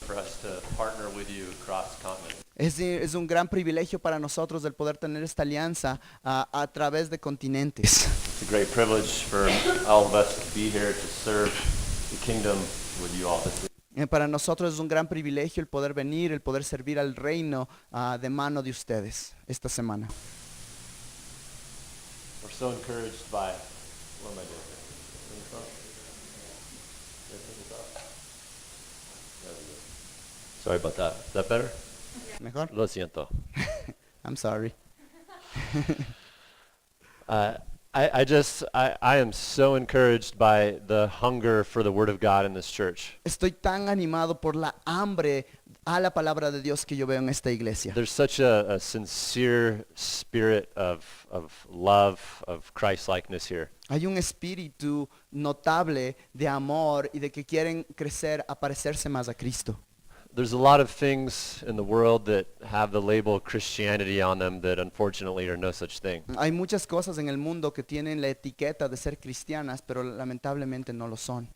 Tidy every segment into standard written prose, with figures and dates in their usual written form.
for us to partner with you across continents. Es un gran privilegio para nosotros el poder tener esta alianza a través de continentes. It's a great privilege for all of us to be here to serve the kingdom with you all this week. Para nosotros es un gran privilegio el poder venir, el poder servir al reino de mano de ustedes esta semana. We're so encouraged by, what am I doing? In the front? Yes, in the front. There we go. Sorry about that. Is that better? ¿Mejor? Lo siento. I'm sorry. I am so encouraged by the hunger for the Word of God in this church. Estoy tan animado por la hambre a la palabra de Dios que yo veo en esta iglesia. There's such a sincere spirit of love, of Christ-likeness here. Hay un espíritu notable de amor y de que quieren crecer a parecerse más a Cristo. There's a lot of things in the world that have the label Christianity on them that unfortunately are no such thing. Hay muchas cosas en el mundo que tienen la etiqueta de ser cristianas, pero lamentablemente no lo son.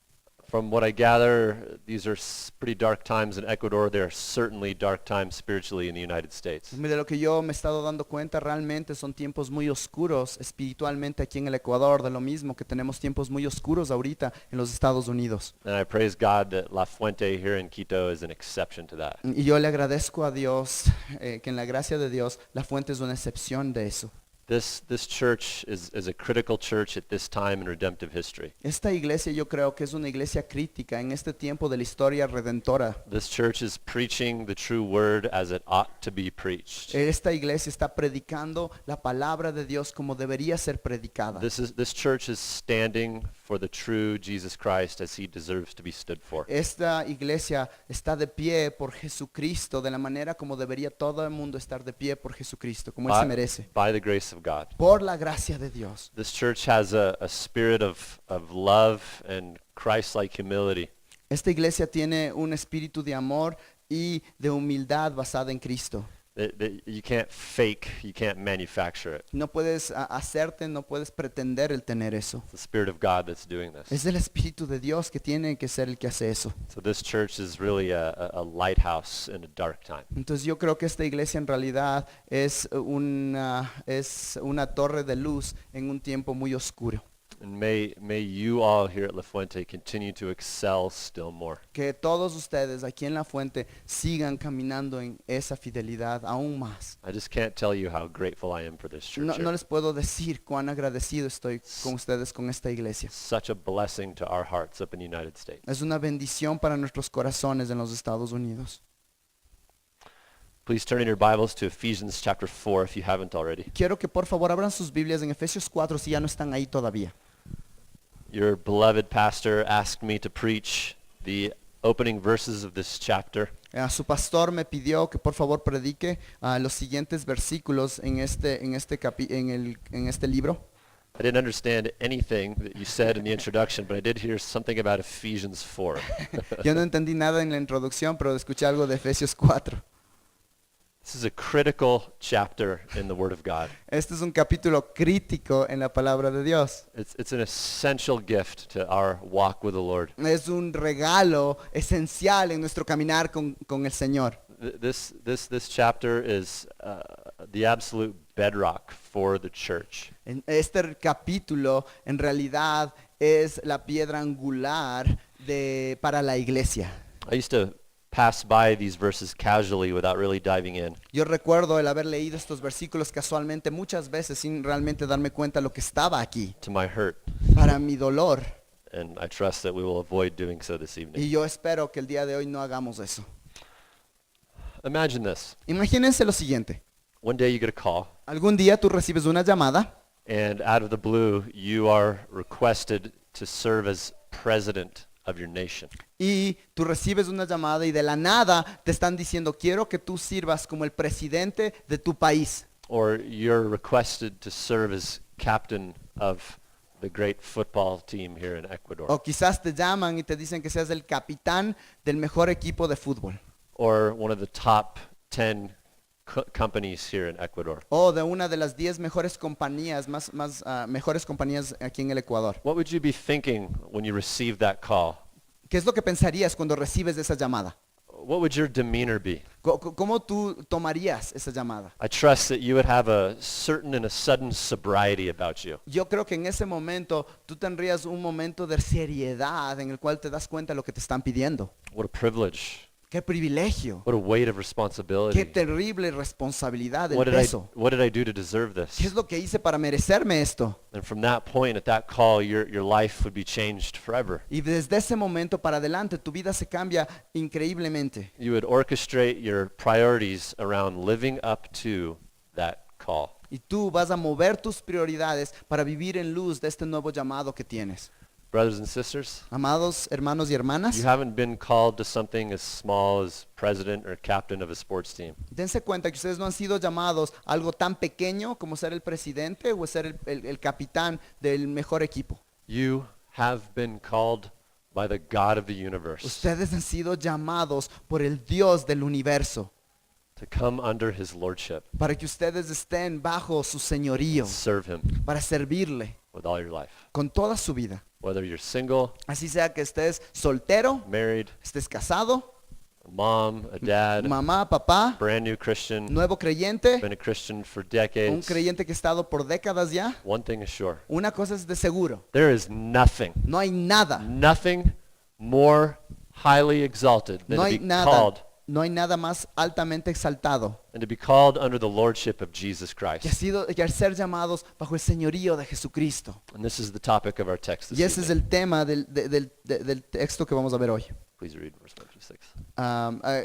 From what I gather, these are pretty dark times in Ecuador. They are certainly dark times spiritually in the United States. De lo que yo me he estado dando cuenta, realmente son tiempos muy oscuros espiritualmente aquí en el Ecuador, de lo mismo que tenemos tiempos muy oscuros ahorita en los Estados Unidos. And I praise God that La Fuente here in Quito is an exception to that. Y yo le agradezco a Dios que en la gracia de Dios la fuente es una excepción de eso. This church is a critical church at this time in redemptive history. Esta iglesia yo creo que es una iglesia crítica en este tiempo de la historia redentora. This church is preaching the true word as it ought to be preached. Esta iglesia está predicando la palabra de Dios como debería ser predicada. This church is standing for the true Jesus Christ as he deserves to be stood for. Esta iglesia está de pie por Jesucristo de la manera como debería todo el mundo estar de pie por Jesucristo, como Él se merece. By the grace of God. Por la gracia de Dios. This church has a spirit of love and Christ-like humility. Esta iglesia tiene un espíritu de amor y de humildad basada en Cristo. That you can't fake, you can't manufacture it. No puedes hacerte, no puedes pretender el tener eso. It's the Spirit of God that's doing this. Es el Espíritu de Dios que tiene que ser el que hace eso. So this church is really a lighthouse in a dark time. Entonces yo creo que esta iglesia en realidad es una torre de luz en un tiempo muy oscuro. And may you all here at La Fuente continue to excel still more. Que todos ustedes aquí en La Fuente sigan caminando en esa fidelidad aún más. I just can't tell you how grateful I am for this church No here. les puedo decir cuán agradecido estoy con ustedes con esta iglesia. Such a blessing to our hearts up in the United States. Es una bendición para nuestros corazones en los Estados Unidos. Please turn in your Bibles to Ephesians chapter 4 if you haven't already. Quiero que por favor abran sus Biblias en Efesios 4 si ya no están ahí todavía. Your beloved pastor asked me to preach the opening verses of this chapter. Su pastor me pidió que por favor predique los siguientes versículos en este libro. I didn't understand anything that you said in the introduction, but I did hear something about Ephesians 4. Yo no entendí nada en la introducción, pero escuché algo de Efesios 4. This is a critical chapter in the Word of God. Este es un capítulo crítico en la palabra de Dios. It's an essential gift to our walk with the Lord. Es un regalo esencial en nuestro caminar con el Señor. This chapter is the absolute bedrock for the church. Este capítulo en realidad es la piedra angular para la iglesia. I used to pass by these verses casually without really diving in. Yo recuerdo el haber leído estos versículos casualmente muchas veces sin realmente darme cuenta de lo que estaba aquí, To my hurt, para mi dolor. and I trust that we will avoid doing so this evening. Y yo espero que el día de hoy no hagamos eso. Imagine this. Imagínense lo siguiente. One day you get a call, Algún día tú recibes una llamada and out of the blue, you are requested to serve as president of your nation. y tú recibes una llamada y de la nada te están diciendo, quiero que tú sirvas como el presidente de tu país. Or you're requested to serve as captain of the great football team here in Ecuador. O quizás te llaman y te dicen que seas el capitán del mejor equipo de fútbol. Or one of the top 10 companies here in Ecuador. O de una de las 10 mejores compañías, mejores compañías aquí en el Ecuador. What would you be thinking when you received that call? ¿Qué es lo que pensarías cuando recibes esa llamada? what would your demeanor be? ¿Cómo tú tomarías esa llamada? I trust that you would have a certain and a sudden sobriety about you. Yo creo que en ese momento tú tendrías un momento de seriedad en el cual te das cuenta de lo que te están pidiendo. What a privilege. ¡Qué privilegio! What a weight of ¡Qué responsibility. terrible responsabilidad, el What peso! what did I do to deserve ¿Qué this? es lo que hice para merecerme esto? And from that point, at that call, your life would be changed forever. Y desde ese momento para adelante tu vida se cambia increíblemente. You would orchestrate your priorities around living up to that call. Y tú vas a mover tus prioridades para vivir en luz de este nuevo llamado que tienes. Brothers and sisters, Amados hermanos y hermanas, you haven't been called to something as small as president or captain of a sports team. dense cuenta que ustedes no han sido llamados a algo tan pequeño como ser el presidente o ser el capitán del mejor equipo. You have been called by the God of the universe Ustedes han sido llamados por el Dios del universo to come under his lordship, para que ustedes estén bajo su señorío, serve him para servirle with all your life. con toda su vida. Whether you're single, Así sea que estés soltero, married, estés casado, a mom, a dad, mamá, papá, brand new Christian, nuevo creyente, been a Christian for un decades, creyente que ha estado por décadas ya. one thing is sure. Una cosa es de seguro, There is nothing, no hay nada, nothing more highly exalted than no to hay be nada, called no hay nada más altamente exaltado and to be called under the lordship of Jesus Christ. que al ser llamados bajo el señorío de Jesucristo. And this is the topic of our text Y ese this es evening. el tema del texto que vamos a ver hoy. Please read verse 1 through 6.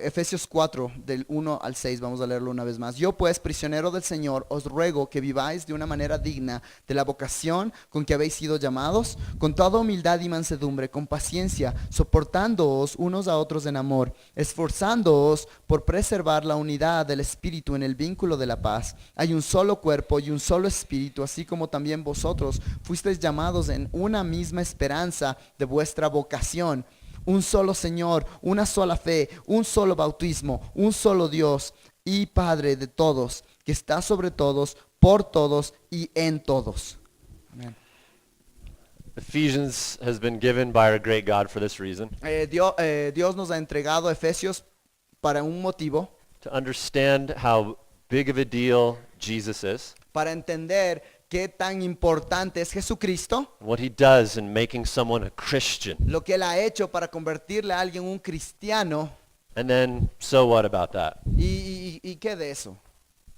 Efesios 4, del 1 al 6, vamos a leerlo una vez más. Yo pues, prisionero del Señor, os ruego que viváis de una manera digna de la vocación con que habéis sido llamados, con toda humildad y mansedumbre, con paciencia, soportándoos unos a otros en amor, esforzándoos por preservar la unidad del Espíritu en el vínculo de la paz. Hay un solo cuerpo y un solo Espíritu, así como también vosotros fuisteis llamados en una misma esperanza de vuestra vocación. Un solo Señor, una sola fe, un solo bautismo, un solo Dios y Padre de todos, que está sobre todos, por todos y en todos. Amén. Ephesians has been given by our great God for this reason, Dios nos ha entregado Efesios para un motivo, to understand how big of a deal Jesus is, para entender qué tan importante es Jesucristo, what he does in making someone a Christian. lo que Él ha hecho para convertirle a alguien un cristiano. And then, so what about that? ¿Y qué de eso?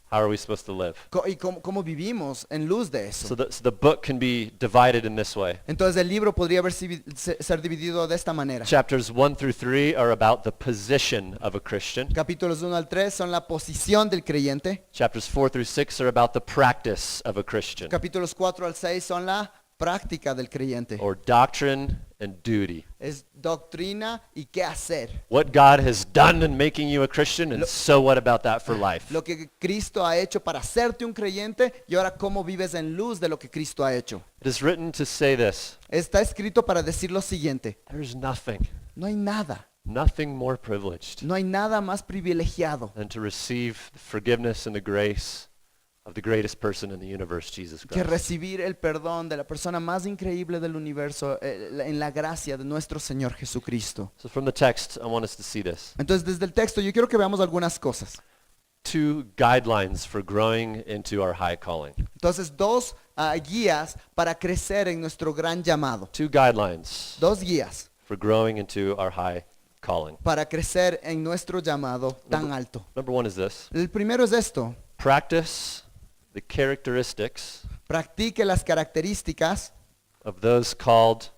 How are we supposed to live? ¿Y cómo vivimos en luz de eso? So the book can be divided in this way. Entonces el libro podría ser dividido de esta manera. Chapters 1 through 3 are about the position of a Christian. Capítulos 1 al 3 son la posición del creyente. Chapters 4 through 6 are about the practice of a Christian, Capítulos 4 al 6 son la práctica del creyente. or doctrine and duty. Es doctrina y qué hacer. What God has done in making you a Christian, and Lo- so what about that for life? Lo que Cristo ha hecho para hacerte un creyente y ahora cómo vives en luz de lo que Cristo ha hecho. It is written to say this: Está escrito para decir lo siguiente. there's nothing, No hay nada. nothing more privileged No hay nada más privilegiado than to receive the forgiveness and the grace of the greatest person in the universe, Jesus que Christ. recibir el perdón de la persona más increíble del universo en la gracia de nuestro Señor Jesucristo. So from the text, I want us to see this. Entonces, desde el texto yo quiero que veamos algunas cosas. 2 guidelines for growing into our high calling. Entonces, dos guías para crecer en nuestro gran llamado. 2 guidelines Dos guías for growing into our high calling. para crecer en nuestro llamado tan alto. Number 1 is this: El primero es esto. practice the characteristics Practique las características of those called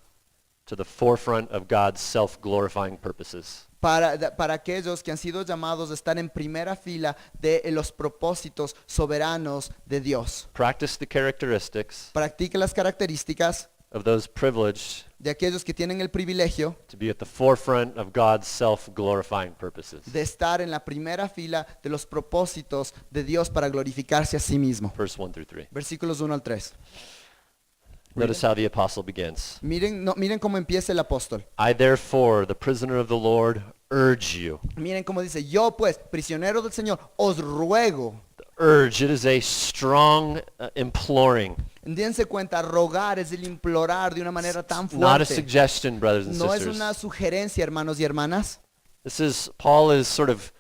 to the forefront of God's self-glorifying purposes. para aquellos que han sido llamados a estar en primera fila de los propósitos soberanos de Dios. Practice the characteristics Practique las características of those privileged de aquellos que tienen el privilegio to be at the forefront of God's self-glorifying purposes. de estar en la primera fila de los propósitos de Dios para glorificarse a sí mismo. Verse 1 through 3. Versículos 1 al 3. Notice how the apostle begins. Miren cómo empieza el apóstol. I therefore, the prisoner of the Lord, urge you. Miren cómo dice, yo pues, prisionero del Señor, os ruego. Urge, it is a strong imploring. Dense cuenta, rogar es el implorar de una manera tan Not a fuerte. suggestion, brothers and No es una sisters. sugerencia, hermanos y hermanas. Paul is sort of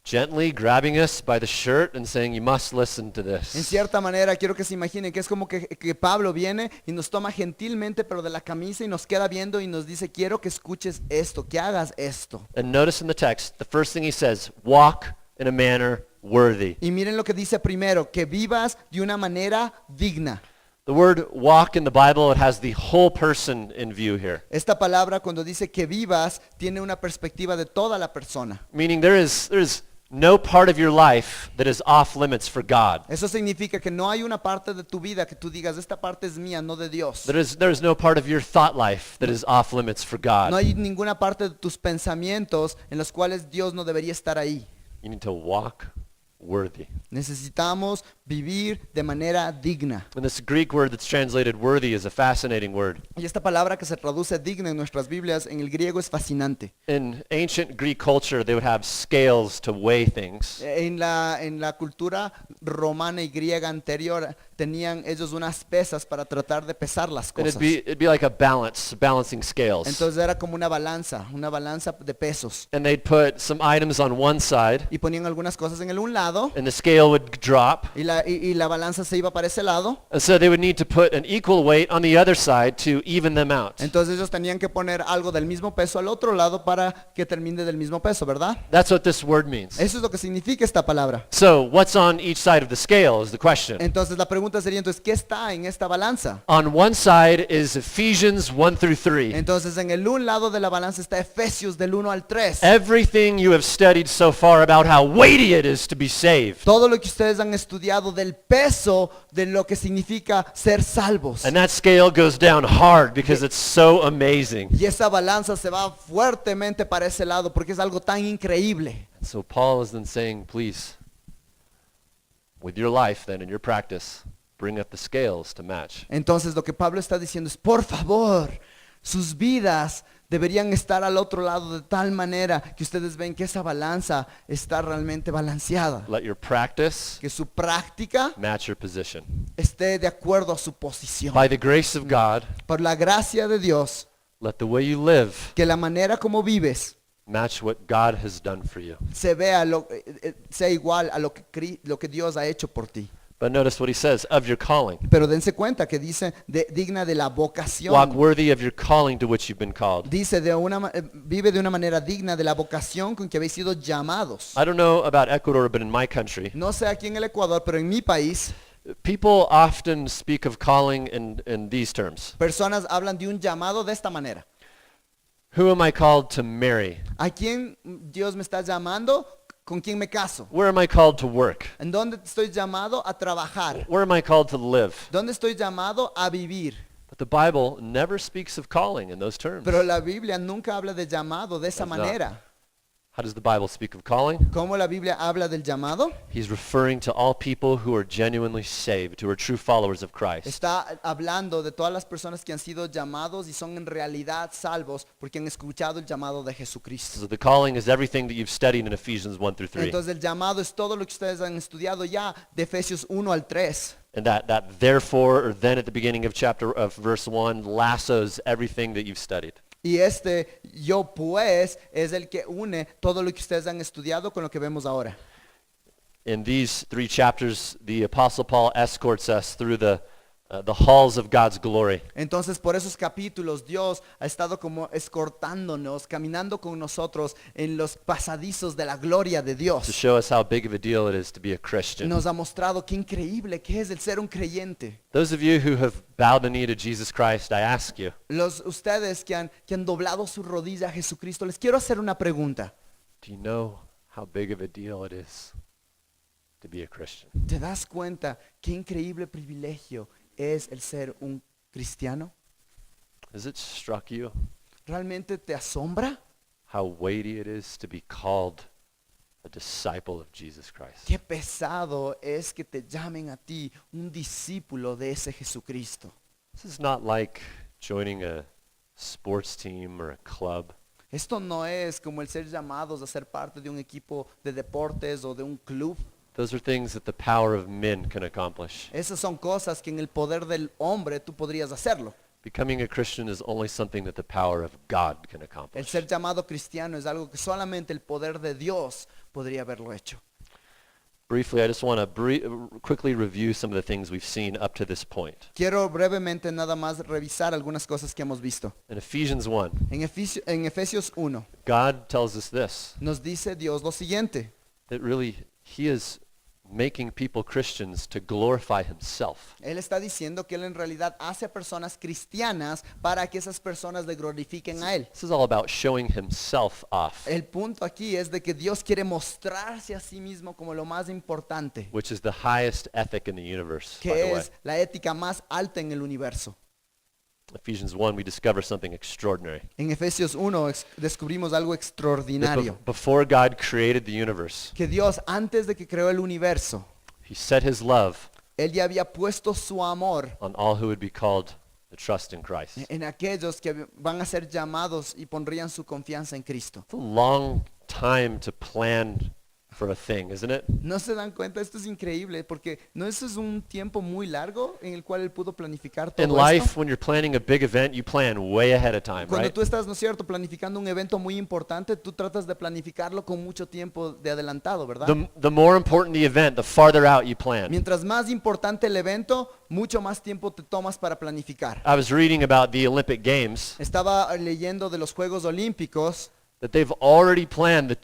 gently grabbing us by the shirt and saying, you must listen to En this. cierta manera, quiero que se imaginen que es como que Pablo viene y nos toma gentilmente, pero de la camisa y nos queda viendo y nos dice, quiero que escuches esto, que hagas esto. And notice in the text, the first thing he says, walk in a manner worthy. Y miren lo que dice primero, que vivas de una manera digna. The word walk in the Bible, it has the whole person in view here. Esta palabra cuando dice que vivas tiene una perspectiva de toda la persona. Meaning there is no part of your life that is off limits for God. Eso significa que no hay una parte de tu vida que tú digas, esta parte es mía, no de Dios. There is no part of your thought life that is off limits for No God. hay ninguna parte de tus pensamientos en los cuales Dios no debería estar ahí. You need to walk worthy. Necesitamos vivir de manera digna. And this Greek word that's translated worthy is a fascinating word. Y esta palabra que se traduce digna en nuestras Biblias, en el griego es fascinante. In ancient Greek culture, they would have scales to weigh things. En la cultura romana y griega anterior tenían ellos unas pesas para tratar de pesar las And cosas. it'd be like a balancing scales. Entonces era como una balanza de pesos. And they'd put some items on one side, Y ponían algunas cosas en el un lado and the scale would drop. y la balanza se iba para ese lado. And so they would need to put an equal weight on the other side to even them out. Entonces ellos tenían que poner algo del mismo peso al otro lado para que termine del mismo peso, ¿verdad? That's what this word means. Eso es lo que significa esta palabra. So what's on each side of the scale is the question. Entonces la pregunta sería entonces, ¿qué está en esta balanza? On one side is Ephesians 1 through 3. Entonces en el un lado de la balanza está Efesios del 1 al 3. Everything you have studied so far about how weighty it is to be saved. Todo lo que ustedes han estudiado del peso de lo que significa ser salvos. And that scale goes down hard because it's so amazing. Y esa balanza se va fuertemente para ese lado porque es algo tan increíble. So Paul is then saying, please, with your life then and your practice, bring up the scales to match. Entonces lo que Pablo está diciendo es, por favor, sus vidas deberían estar al otro lado de tal manera que ustedes ven que esa balanza está realmente balanceada. Let your practice Que su práctica match your position. esté de acuerdo a su posición. By the grace of God, Por la gracia de Dios, let the way you live que la manera como vives match what God has done for you. sea igual a lo que Dios ha hecho por ti. But notice what he says, of your calling. Pero dense cuenta que dice digna de la vocación. Walk worthy of your calling to which you've been called. Dice vive de una manera digna de la vocación con que habéis sido llamados. I don't know about Ecuador, but in my country, No sé aquí en el Ecuador, pero en mi país, people often speak of calling in these terms. personas hablan de un llamado de esta manera. Who am I called to marry? ¿A quién Dios me está llamando? ¿Con quién me caso? Where am I called to work? ¿En dónde estoy llamado a trabajar? Where am I called to live? ¿Dónde estoy llamado a vivir? But the Bible never speaks of calling in those terms. Pero la Biblia nunca habla de llamado de esa Does not. manera. How does the Bible speak of calling? ¿Cómo la Biblia habla del llamado? He's referring to all people who are genuinely saved, who are true followers of Christ. Está hablando de todas las personas que han sido llamados y son en realidad salvos porque han escuchado el llamado de Jesucristo. So the calling is everything that you've studied in Ephesians 1 through 3. Entonces el llamado es todo lo que ustedes han estudiado ya de Efesios 1 al 3. And that therefore, or then at the beginning of verse 1, lassos everything that you've studied. Y yo pues es el que une todo lo que ustedes han estudiado con lo que vemos ahora. In these 3 chapters, the Apostle Paul escorts us through the halls of God's glory. Entonces por esos capítulos Dios ha estado como escortándonos, caminando con nosotros en los pasadizos de la gloria de To Dios. show us how big of a deal it is to be a Christian. Nos ha mostrado qué increíble que es el ser un creyente. Those of you who have bowed the knee to Jesus Christ, I ask you, Ustedes que han doblado su rodilla a Jesucristo, les quiero hacer una pregunta. do you know how big of a deal it is to be a Christian? ¿Te das cuenta qué increíble privilegio es el ser un cristiano? Has it struck you ¿Realmente te asombra? how weighty it is to be called a disciple of Jesus Christ? Qué pesado es que te llamen a ti un discípulo de ese Jesucristo. This is not like joining a sports team or a club. Esto no es como el ser llamados a ser parte de un equipo de deportes o de un club. Those are things that the power of men can accomplish. Esas son cosas que en el poder del hombre tú podrías hacerlo. Becoming a Christian is only something that the power of God can El accomplish. ser llamado cristiano es algo que solamente el poder de Dios podría haberlo hecho. Briefly, I just want to quickly review some of the things we've seen up to this point. Quiero brevemente nada más revisar algunas cosas que hemos visto. In Ephesians 1, En Efesios 1 God tells us this, nos dice Dios lo siguiente, that really He is making people Christians to glorify Himself. Él está diciendo que Él en realidad hace a personas cristianas para que esas personas le glorifiquen a Él. This is all about showing Himself off, El punto aquí es de que Dios quiere mostrarse a sí mismo como lo más importante, which is the highest ethic in the universe, by que the way. es la ética más alta en el universo. Ephesians 1, we discover something extraordinary. En Efesios 1 descubrimos algo That extraordinario, before God created the universe, que Dios antes de que creó el universo, He set His love Él ya había puesto su amor on all who would be called to trust in Christ. en aquellos que van a ser llamados y pondrían su confianza en Cristo. It's a long time to plan for a thing, isn't it? No se dan cuenta, esto es increíble, porque no eso es un tiempo muy largo en el cual Él pudo planificar In todo life, esto. when you're planning a big event, you plan way ahead of time, Cuando right? tú estás, ¿no es cierto?, planificando un evento muy importante, tú tratas de planificarlo con mucho tiempo de adelantado, ¿verdad? The more important the event, the farther out you plan. Mientras más importante el evento, mucho más tiempo te tomas para planificar. I was reading about the Olympic Games, Estaba leyendo de los Juegos Olímpicos that they've already planned the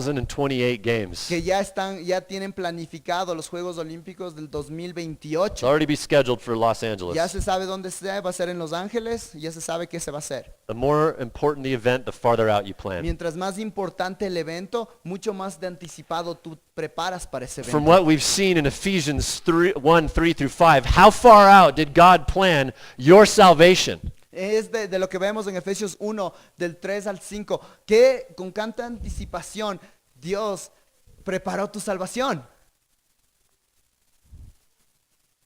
2028 games. que ya tienen planificado los Juegos Olímpicos del It's 2028. already be scheduled for Los Ya Angeles. se sabe dónde va a ser en Los Ángeles, ya se sabe qué se va a hacer. The more important the event, the farther out you plan. Mientras más importante el evento, mucho más de anticipado tú preparas para ese From evento. what we've seen in Ephesians 1, 3 through 5, how far out did God plan your salvation? Es de lo que vemos en Efesios 1, del 3 al 5, que con tanta anticipación Dios preparó tu salvación.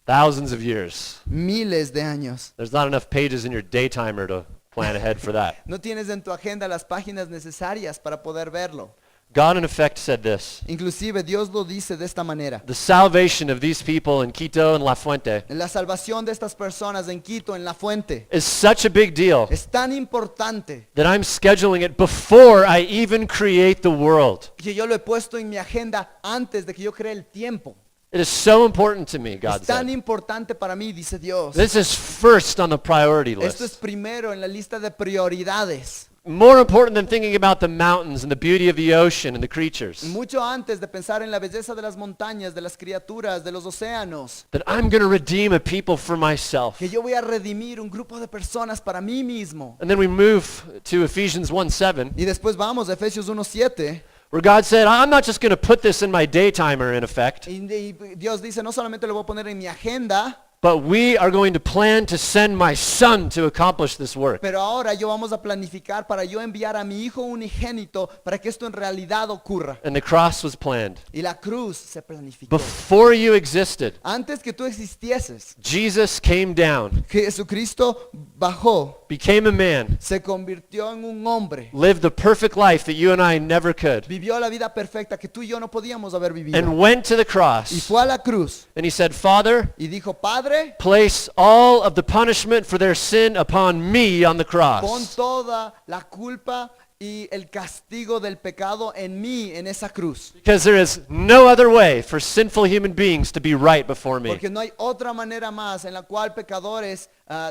Thousands of years. Miles de años. There's not enough pages in your day timer to plan ahead for that. No tienes en tu agenda las páginas necesarias para poder verlo. God in effect said this, Inclusive Dios lo dice de esta manera. the salvation of these people in Quito and La Fuente La salvación de estas personas en Quito, en La Fuente, is such a big deal es tan importante that I'm scheduling it before I even create the world. que yo lo he puesto en mi agenda antes de que yo cree el tiempo. It is so important to me, God Es tan said. importante para mí, dice Dios. This is first on the priority Esto es list. primero en la lista de prioridades. More important than thinking about the mountains and the beauty of the ocean and the creatures. Mucho antes de pensar en la belleza de las montañas, de las criaturas, de los océanos, That I'm going to redeem a people for myself. que yo voy a redimir un grupo de personas para mí mismo. And then we move to Ephesians 1:7, Y después vamos a Efesios 1:7 where God said, I'm not just going to put this in my day timer in effect, y Dios dice, no solamente lo voy a poner en mi agenda, but we are going to plan to send my son to accomplish this work. pero ahora yo vamos a planificar para yo enviar a mi hijo unigénito para que esto en realidad ocurra. And the cross was planned. Y la cruz se planificó. Before you existed, Antes que tú existieses, Jesus came down, Jesucristo bajó, became a man, se convirtió en un hombre, lived the perfect life that you and I never could, vivió la vida perfecta que tú y yo no podíamos haber vivido. and went to the Y cross. fue a la cruz And he said, Father, y dijo, Padre, place all of the punishment for their sin upon me on the pon cross. toda la culpa y el castigo del pecado en mí, en esa cruz. Because there is no other way for sinful human beings to be right before me. Porque no hay otra manera más en la cual pecadores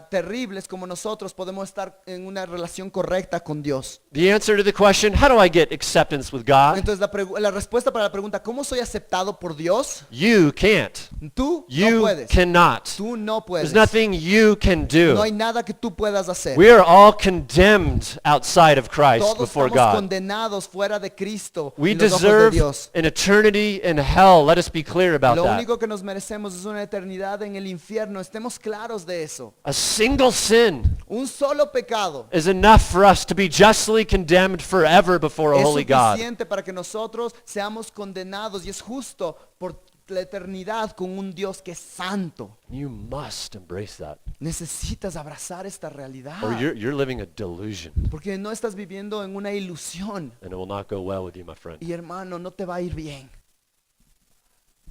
terribles como nosotros podemos estar en una relación correcta con Dios. The answer to the question, how do I get acceptance with God? Entonces la respuesta para la pregunta, ¿cómo soy aceptado por Dios? You can't. Tú no You puedes. cannot. Tú no puedes. There's nothing you can do. No hay nada que tú puedas hacer. We are all condemned outside of Christ Todos before estamos God. condenados fuera de Cristo We en los ojos de deserve Dios. an eternity in hell. Let us be clear about Lo that. único que nos merecemos es una eternidad en el infierno. Estemos claros de eso. A single sin Un solo pecado is enough for us to be justly condemned forever before a es holy God. suficiente para que nosotros seamos condenados y es justo por la eternidad con un Dios que es santo. You must embrace that, Necesitas abrazar esta realidad or you're living a delusion, porque no estás viviendo en una ilusión and it will not go well with you, my friend. y hermano, no te va a ir bien.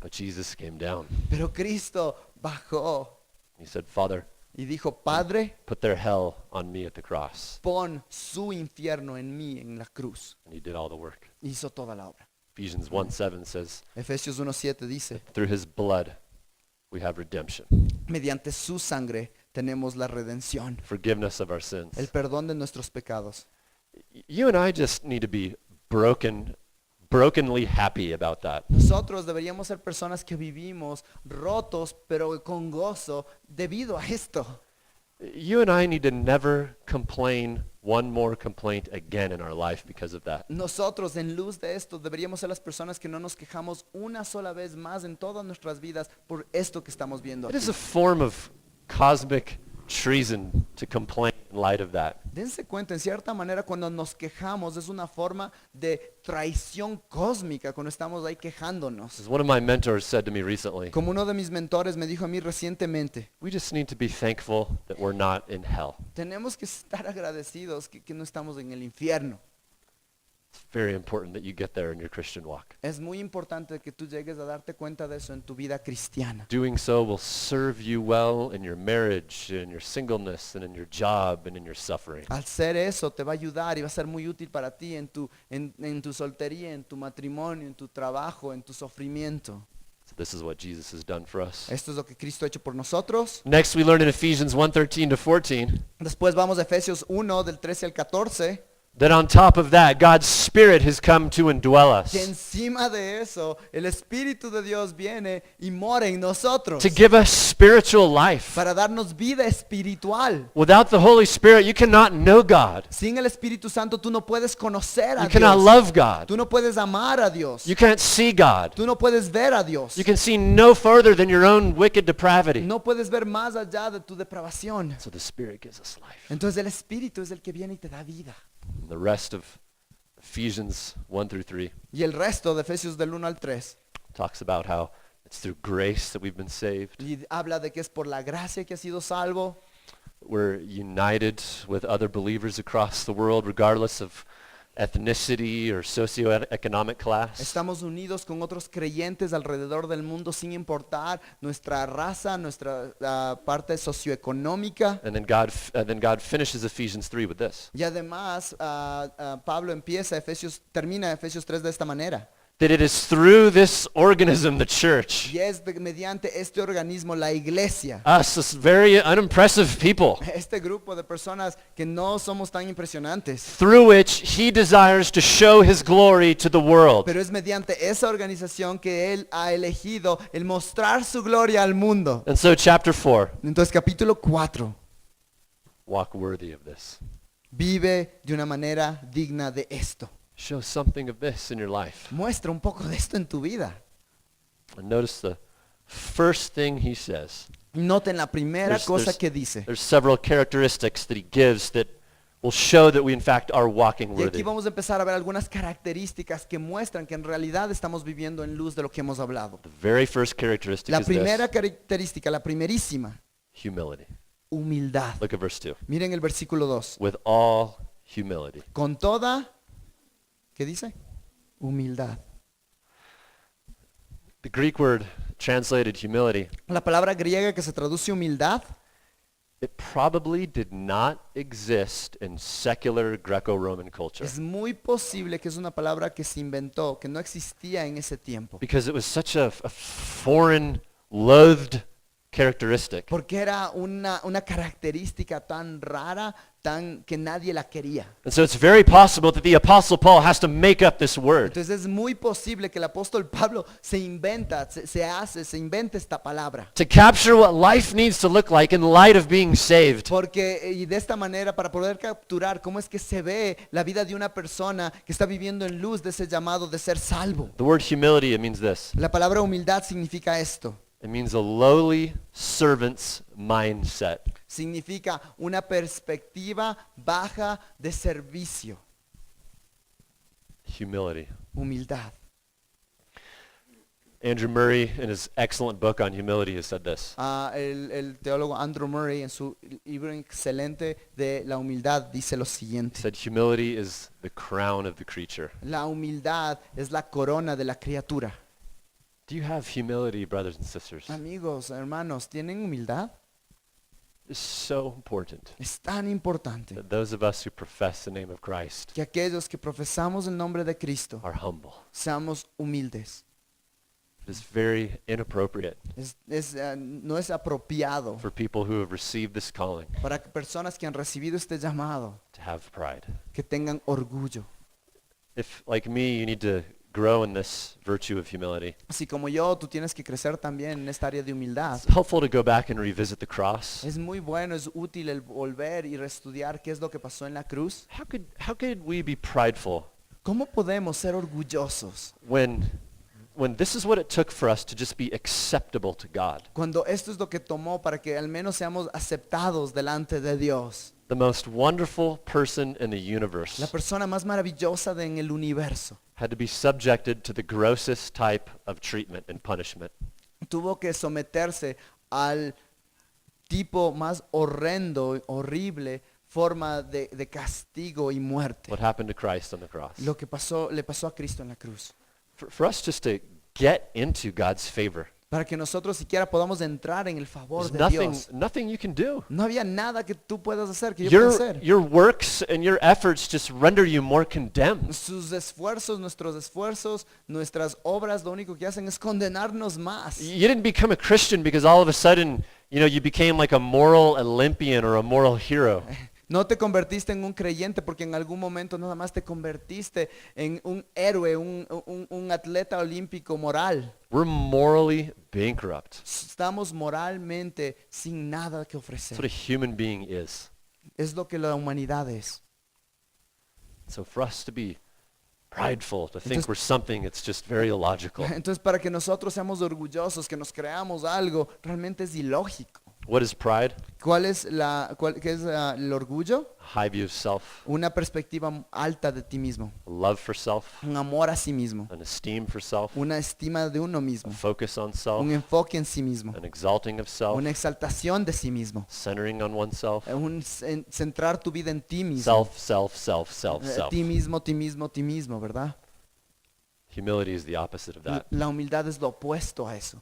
But Jesus came down. Pero Cristo bajó He said, Father, Y dijo, Padre, put their hell on me at the cross. pon su infierno en mí en la cruz. And he did all the work. Hizo toda la obra. Ephesians 1:7 says, Efesios 1:7 dice, through his blood we have redemption, mediante su sangre tenemos la redención, forgiveness of our sins. el perdón de nuestros pecados. You and I just need to be brokenly happy about that. Nosotros deberíamos ser personas que vivimos rotos, pero con gozo debido a esto. You and I need to never complain one more complaint again in our life because of that. Nosotros, en luz de esto, deberíamos ser las personas que no nos quejamos una sola vez más en todas nuestras vidas por esto que estamos viendo It aquí. is a form of cosmic treason to complain in light of that. Dense cuenta, en cierta manera, cuando nos quejamos es una forma de traición cósmica cuando estamos ahí quejándonos. As one of my mentors said to me recently, Como uno de mis mentores me dijo a mí recientemente, we just need to be thankful that we're not in hell. tenemos que estar agradecidos que no estamos en el infierno. It's very important that you get there in your Christian walk. Es muy importante que tú llegues a darte cuenta de eso en tu vida cristiana. Doing so will serve you well in your marriage, in your singleness, and in your job, and in your suffering. Al ser eso te va a ayudar y va a ser muy útil para ti en tu soltería, en tu matrimonio, en tu trabajo, en tu sufrimiento. So this is what Jesus has done for us. Esto es lo que Cristo ha hecho por nosotros. Next we learn in Ephesians 1:13 to 14 Después vamos a Efesios 1 del 13 al 14. that on top of that, God's Spirit has come to indwell Que us, encima de eso, el Espíritu de Dios viene y mora en nosotros to give us spiritual life. para darnos vida espiritual. Without the Holy Spirit, you cannot know God. Sin el Espíritu Santo tú no puedes conocer a You cannot Dios. love God. Tú no puedes amar a Dios. You can't see God. Tú no puedes ver a Dios. You can see no further than your own wicked depravity. No puedes ver más allá de tu depravación. So the Spirit gives us life. Entonces el Espíritu es el que viene y te da vida. And the rest of Ephesians 1 through 3 Y el resto de Efesios del 1 al 3 talks about how it's through grace that we've been saved. y habla de que es por la gracia que has sido salvo. We're united with other believers across the world, regardless of ethnicity or socioeconomic class. Estamos unidos con otros creyentes alrededor del mundo sin importar nuestra raza, nuestra parte socioeconómica. And then God finishes Ephesians 3 with this. Y además Pablo termina Efesios 3 de esta manera. That it is through this organism, the church, Y es mediante este organismo, la iglesia, us, this very unimpressive people, este grupo de personas que no somos tan impresionantes, through which he desires to show his glory to the world. pero es mediante esa organización que él ha elegido el mostrar su gloria al mundo. And so chapter 4, Entonces capítulo 4, walk worthy of this. vive de una manera digna de esto. Show something of this in your life. Muestra un poco de esto en tu vida. And notice the first thing he says. Noten la primera There's- cosa there's- que dice. There's several characteristics that he gives that will show that we in fact are walking Y aquí worthy. vamos a empezar a ver algunas características que muestran que en realidad estamos viviendo en luz de lo que hemos hablado. The very first characteristic La is this, primera característica, la primerísima, humility. humildad. Look at verse 2. Miren el versículo 2. With all humility. Con toda, ¿qué dice? Humildad. The Greek word translated humility, La palabra griega que se traduce humildad it probably did not exist in secular Greco-Roman culture es muy posible que es una palabra que se inventó, que no existía en ese tiempo. because it was such a foreign, loathed characteristic. Porque era una característica tan rara, tan que nadie la quería. And so it's very possible that the Apostle Paul has to make up this word. Entonces es muy posible que el apóstol Pablo se inventa esta palabra. To capture what life needs to look like in light of being saved. Porque, y de esta manera, para poder capturar cómo es que se ve la vida de una persona que está viviendo en luz de ese llamado de ser salvo. The word humility, it means this. La palabra humildad significa esto. It means a lowly servant's mindset. Significa una perspectiva baja de servicio. Humility. Humildad. Andrew Murray, in his excellent book on humility, has said this. El teólogo Andrew Murray en su libro excelente de la humildad dice lo He siguiente. said humility is the crown of the creature. La humildad es la corona de la criatura. Do you have humility, brothers and sisters? Amigos, hermanos, ¿tienen humildad? is so important Es tan importante that those of us who profess the name of Christ que aquellos que profesamos el nombre de Cristo are humble. seamos humildes. It is very inappropriate No es apropiado for people who have received this calling para que personas que han recibido este llamado to have pride. que tengan orgullo. If, like me, you need to grow in this virtue of humility, Así como yo, tú tienes que crecer también en esta área de humildad. it's helpful to go back and revisit the cross. Es muy bueno, es útil el volver y reestudiar qué es lo que pasó en la cruz. How could we be prideful ¿Cómo podemos ser orgullosos when this is what it took for us to just be acceptable to God? cuando esto es lo que tomó para que al menos seamos aceptados delante de Dios? The most wonderful person in the universe La persona más maravillosa en el universo had to be subjected to the grossest type of treatment and punishment. tuvo que someterse al tipo más horrendo, horrible forma de castigo y muerte. What happened to Christ on the cross? Lo que le pasó a Cristo en la cruz. For us just to get into God's favor, Para que nosotros siquiera podamos entrar en el favor there's de Dios. nothing you can do. No había nada que tú puedas hacer, que yo pueda hacer. Your works and your efforts just render you more condemned. Sus esfuerzos, nuestras obras, lo único que hacen es condenarnos más. You didn't become a Christian because all of a sudden, you became like a moral Olympian or a moral hero. No te convertiste en un creyente porque en algún momento nada más te convertiste en un héroe, un atleta olímpico moral. We're morally bankrupt. Estamos moralmente sin nada que That's ofrecer. what a human being is. Es lo que la humanidad es. So for us to be prideful, to think Entonces- we're something, it's just very illogical. Entonces, para que nosotros seamos orgullosos, que nos creamos algo, realmente es ilógico. What is pride? ¿Qué es el orgullo? High view of self, Una perspectiva alta de ti mismo, a love for self, un amor a sí mismo, an esteem for self, una estima de uno a mismo, focus on self, un enfoque en sí mismo, an exalting of self, una exaltación de sí mismo, centering on oneself, centrar tu vida en ti mismo. Ti mismo, ¿verdad? Humility is the opposite of that. La humildad es lo opuesto a eso.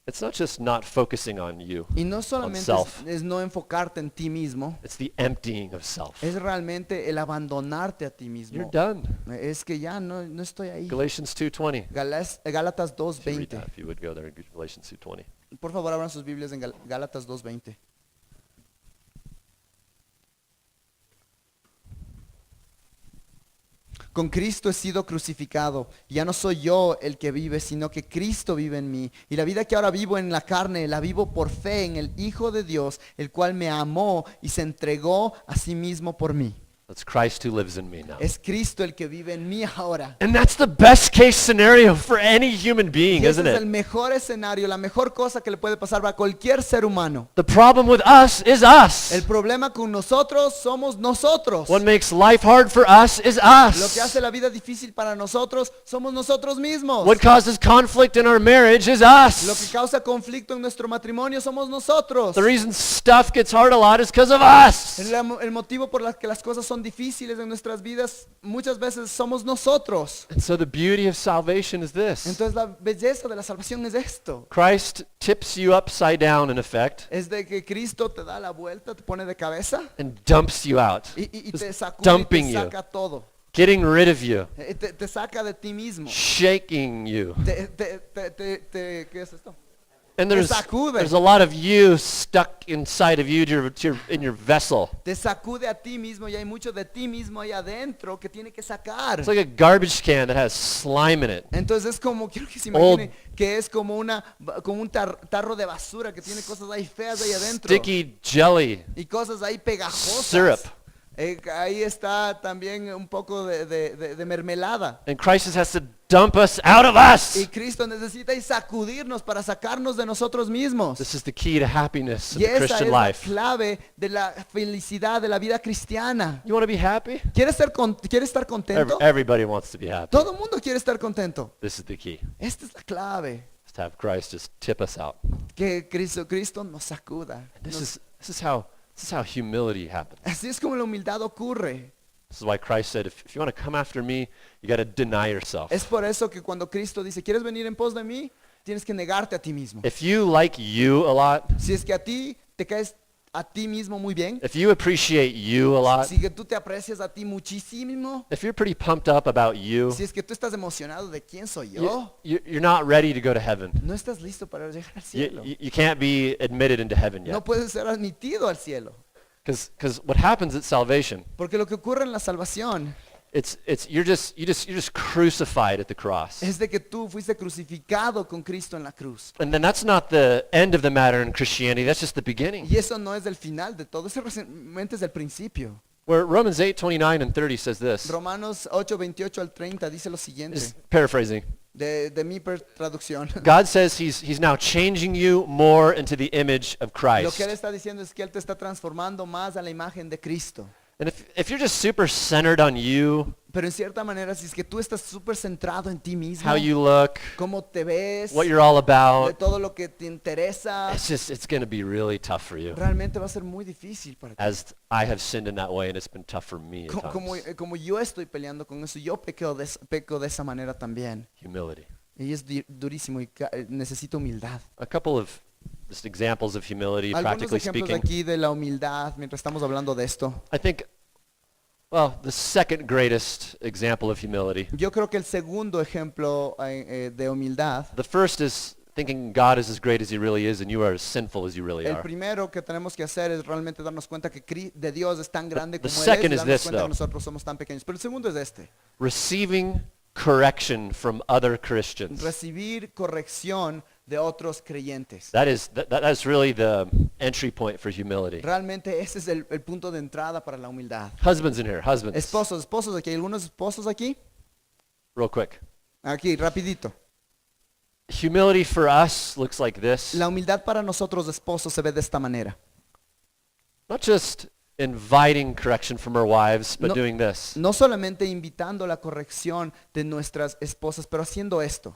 It's not just not focusing on you. Y no solamente self. es no enfocarte en ti mismo, It's the emptying of self. es realmente el abandonarte a ti You're mismo. done. Es que ya no estoy ahí. Galatians 2:20. Gálatas If you read 2:20. that, if you would go there, Galatians 2:20. Por favor, abran sus Biblias en Gálatas 2:20. Con Cristo he sido crucificado. Ya no soy yo el que vive, sino que Cristo vive en mí. Y la vida que ahora vivo en la carne, la vivo por fe en el Hijo de Dios, el cual me amó y se entregó a sí mismo por mí. It's Christ who lives in me now. Es Cristo el que vive en mí ahora. And that's the best case scenario for any human being, Y ese isn't es el it? mejor escenario, la mejor cosa que le puede pasar a cualquier ser humano. The problem with us is us. El problema con nosotros somos nosotros. What makes life hard for us is Lo que us. hace la vida difícil para nosotros somos nosotros mismos. What causes conflict in our marriage is Lo que us. causa conflicto en nuestro matrimonio somos nosotros. The reason stuff gets hard a lot is because of us. El motivo por el que las cosas son difíciles en nuestras vidas muchas veces somos nosotros. And so the beauty of salvation is this. Entonces la belleza de la salvación es esto. Christ tips you upside down, in effect, Es de que Cristo te da la vuelta, te pone de cabeza and dumps you out, y te Just sacude y dumping te you. saca todo. getting rid of you, Te saca de ti mismo. shaking you. ¿Qué es esto? And Te sacude. there's a lot of you stuck inside of you in your vessel. Te sacude a ti mismo y hay mucho de ti mismo ahí adentro que tiene que sacar. It's like a garbage can that has slime in it. Entonces es como, quiero que se imagine que es como un tarro de basura que tiene cosas ahí feas ahí adentro. Sticky jelly. Y cosas ahí pegajosas. Syrup. Ahí está también un poco de mermelada. And Christ has to dump us out of us. Y Cristo necesita y sacudirnos para sacarnos de nosotros mismos. This is the key to happiness in Y the esa Christian es la life. clave de la felicidad de la vida cristiana. You want to be happy? ¿Quieres estar contento? Everybody wants to be happy. Todo el mundo quiere estar contento. This is the key. Esta es la clave. Is to have Christ just tip us out. Que Cristo nos sacuda. This is how humility happens. Así es como la humildad ocurre. This is why Christ said, if you want to come after me, you got to deny yourself. Es por eso que cuando Cristo dice, ¿quieres venir en pos de mí? Tienes que negarte a ti mismo. If you like you a lot, Si es que a ti te caes a ti mismo muy bien, if you appreciate you a lot, si que tú te aprecias a ti muchísimo, if you're pretty pumped up about you, si es que tú estás emocionado de quién soy you, yo, you're not ready to go to heaven. no estás listo para llegar al You, cielo. you can't be admitted into heaven No yet. puedes ser admitido al cielo. Because what happens at salvation, Porque lo que ocurre en la salvación you're just crucified at the cross. es de que tú fuiste crucificado con Cristo en la cruz. And then that's not the end of the matter in Christianity, that's just the beginning. Y eso no es el final de todo, eso realmente es el principio. Where Romans 8:29 and 30 says this. Romanos 8, 28 al 30 dice lo siguiente, Just paraphrasing. de mi traducción. God says he's now changing you more into the image of Lo Christ. que él está diciendo es que él te está transformando más a la imagen de Cristo. And if you're just super centered on you, Pero en cierta manera, si es que tú estás súper centrado en ti mismo, how you look, cómo te ves, what you're all de about, todo lo que te interesa, it's going to be really tough for you. realmente va a ser muy difícil para ti. As I have sinned in that way and it's been tough for me at Como, times. como yo estoy peleando con eso, yo peco de esa manera también. Humility. Y es durísimo y necesito humildad. A couple of just examples of humility, Algunos practically ejemplos speaking. aquí de la humildad mientras estamos hablando de esto. I think, well, the second greatest example of humility. Yo creo que el segundo ejemplo de humildad, The first is thinking God is as great as he really is and you are as sinful as you really el are. primero que tenemos que hacer es realmente darnos cuenta que de Dios es tan grande The como Él es second y is darnos this, cuenta though. que nosotros somos tan pequeños. Pero el segundo es este, Receiving correction from other Christians. recibir corrección de otros creyentes. That's really the entry point for humility. Realmente ese es el punto de entrada para la humildad. Husbands in here, husbands. Esposos aquí, ¿hay algunos esposos aquí? Real quick. Aquí, rapidito. Humility for us looks like this. La humildad para nosotros esposos se ve de esta manera. Not just inviting correction from our wives, but No- doing this. No solamente invitando la corrección de nuestras esposas, pero haciendo esto,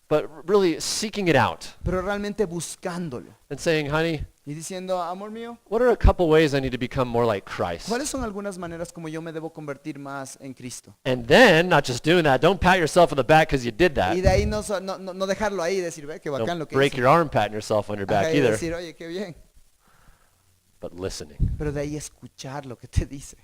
But really seeking it out pero realmente buscándolo and saying, honey, y diciendo, amor mío, what are a couple ways I need to become more like Christ? ¿cuáles son algunas maneras como yo me debo convertir más en Cristo? And then, not just doing that, don't pat yourself on the back because you did that. Y de ahí no dejarlo ahí y decir, ve, qué bacán lo Don't que break hizo. your arm patting yourself on your Ajá, back y either. decir, oye, qué bien. But listening, Pero de ahí escuchar lo que te dice.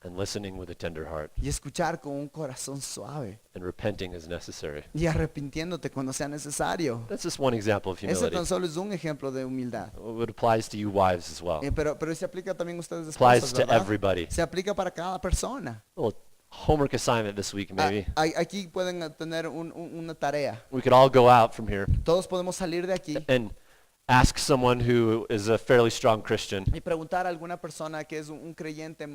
and listening with a tender heart, Y escuchar con un corazón suave. and repenting as necessary. Y arrepintiéndote cuando sea necesario. That's just one example of Ese humility. tan solo es un ejemplo de humildad. It applies to you wives as well. Pero se aplica también a ustedes Applies esposas, to ¿verdad? everybody. Se aplica para cada persona. A little homework assignment this week, maybe. Aquí pueden tener una tarea. We could all go out from here Todos podemos salir de aquí and ask someone who is a fairly strong Christian, y preguntar a alguna persona que es un creyente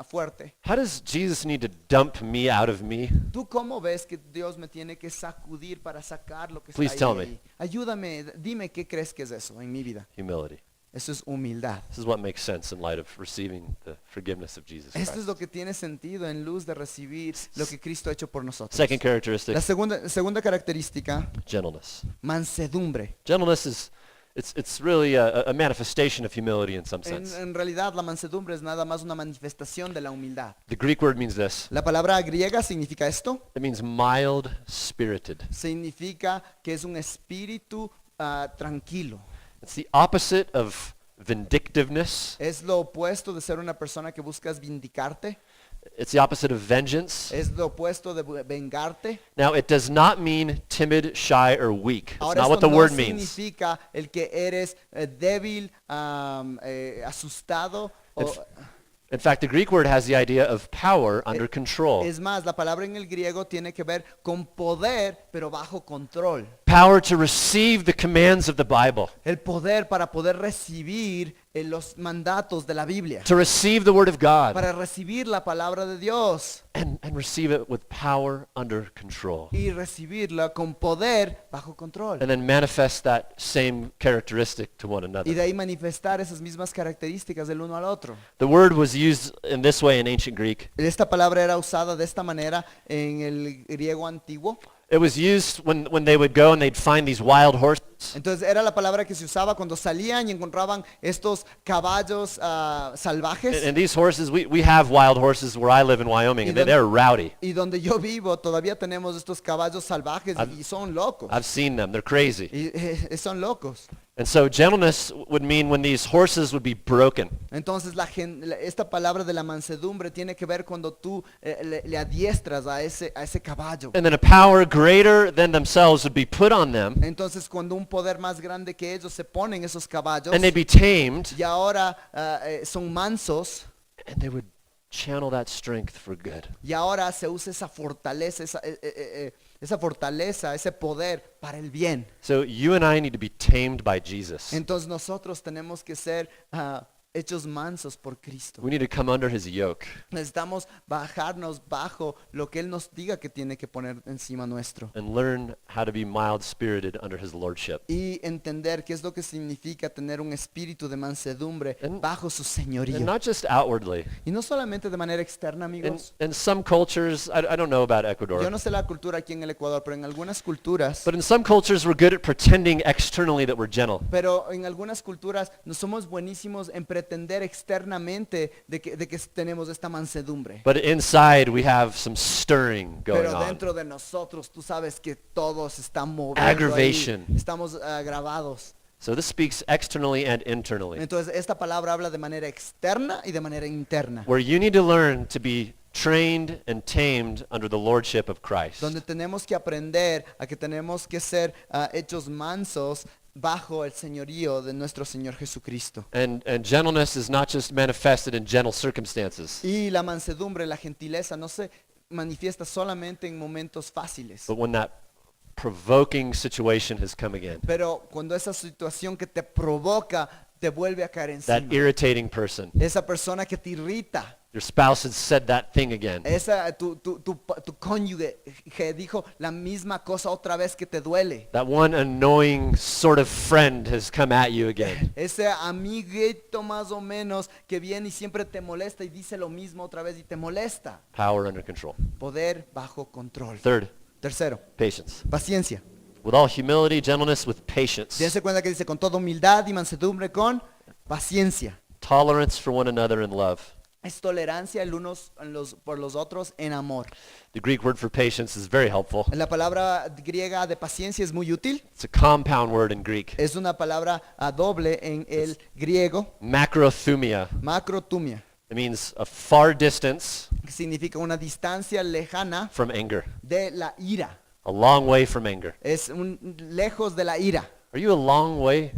fuerte. how does Jesus need to dump me out of me? ¿Tú cómo ves que Dios me tiene que sacudir para sacar lo que Please está tell me. ahí? Ayúdame, dime qué crees que es eso en mi vida. Humility. Eso es humildad. This is what makes sense in light of receiving the forgiveness of Jesus Esto es Christ. lo que tiene sentido en luz de recibir lo que Cristo ha hecho por nosotros. Second characteristic, La segunda característica, gentleness. mansedumbre. Gentleness is, it's really a manifestation of humility in some En, sense. en realidad la mansedumbre es nada más una manifestación de la humildad. The Greek word means this. La palabra griega significa esto. It means mild spirited. Significa que es un espíritu tranquilo. It's the opposite of vindictiveness. Es lo opuesto de ser una persona que buscas vindicarte. It's the opposite of vengeance. Es lo opuesto de vengarte. Now, it does not mean timid, shy, or weak. That's Ahora not what esto the no word means. significa el que eres débil, asustado. In fact, the Greek word has the idea of power under control. Es más, la palabra en el griego tiene que ver con poder, pero bajo control. Power to receive the commands of the Bible. El poder para poder recibir los mandatos de la Biblia. To receive the word of God. Para recibir la palabra de Dios. And receive it with power under control. Y recibirla con poder bajo control. And then manifest that same characteristic to one Y another. de ahí manifestar esas mismas características del uno al otro. The word was used in this way in ancient Greek. Esta palabra era usada de esta manera en el griego antiguo. It was used when they would go and they'd find these wild horses. Entonces era la palabra que se usaba cuando salían y encontraban estos caballos salvajes. And these horses, we have wild horses where I live in Wyoming, and they're rowdy. Y donde yo vivo todavía tenemos estos caballos salvajes y son locos. I've seen them. They're crazy. Y son locos. And so gentleness would mean when these horses would be broken. Entonces esta palabra de la mansedumbre tiene que ver cuando tú le adiestras a ese caballo. And then a power greater than themselves would be put on them. Entonces cuando un poder más grande que ellos se ponen esos caballos And they'd be tamed. y ahora son mansos And they would channel that strength for good. y ahora se usa esa fortaleza, esa fortaleza, ese poder para el bien. So you and I need to be tamed by Jesus. Entonces nosotros tenemos que ser hechos mansos por Cristo. We need to come under his yoke. Necesitamos bajarnos bajo lo que Él nos diga que tiene que poner encima nuestro. And learn how to be mild-spirited under his lordship. Y entender qué es lo que significa tener un espíritu de mansedumbre And- bajo su And señorío. not just outwardly. Y no solamente de manera externa, amigos. In some cultures, I don't know about Ecuador, Yo no sé la cultura aquí en el Ecuador, pero en algunas culturas, but in some cultures we're good at pretending externally that we're gentle. pero en algunas culturas no somos buenísimos en pretender externamente de que tenemos esta mansedumbre. But inside we have some stirring going Pero on. dentro de nosotros, tú sabes que todo se está moviendo. Aggravation. Ahí. Estamos agravados. So this speaks externally and internally. Entonces, esta palabra habla de manera externa y de manera interna. Where you need to learn to be trained and tamed under the lordship of Christ. Donde tenemos que aprender a que tenemos que ser hechos mansos bajo el señorío de nuestro Señor Jesucristo. And gentleness is not just manifested in gentle circumstances, Y la mansedumbre, la gentileza no se manifiesta solamente en momentos fáciles. but when that provoking situation has come again. Pero cuando esa situación que te provoca te vuelve a caer That encima. irritating person. Esa persona que te irrita. Your spouse has said that thing again. Tu cónyuge que dijo la misma cosa otra vez que te duele. That one annoying sort of friend has come at you again. Ese amiguito más o menos que viene y siempre te molesta y dice lo mismo otra vez y te molesta. Power under control. Poder bajo control. Third, Tercero, patience. paciencia. With all humility, gentleness, with patience. Dense cuenta que dice con toda humildad y mansedumbre con paciencia. Tolerance for one another in love. Es tolerancia por los otros en amor. The Greek word for patience is very helpful. La palabra griega de paciencia es muy útil. It's a compound word in Greek. Es una palabra doble en el griego, Macrothumia. macrotumia, It means a far distance que significa una distancia lejana from anger. de la ira. A long way from anger. Es lejos de la ira. Are you a long way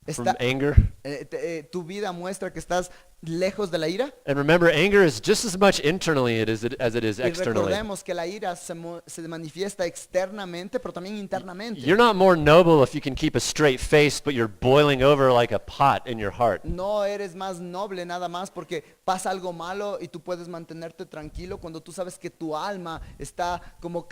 from Está- anger? Tu vida muestra que estás lejos de la ira. And remember, anger is just as much internally as it is Y externally. recordemos que la ira se manifiesta externamente, pero también internamente. You're not more noble if you can keep a straight face, but you're boiling over like a pot in your heart. No eres más noble nada más porque pasa algo malo y tú puedes mantenerte tranquilo cuando tú sabes que tu alma está como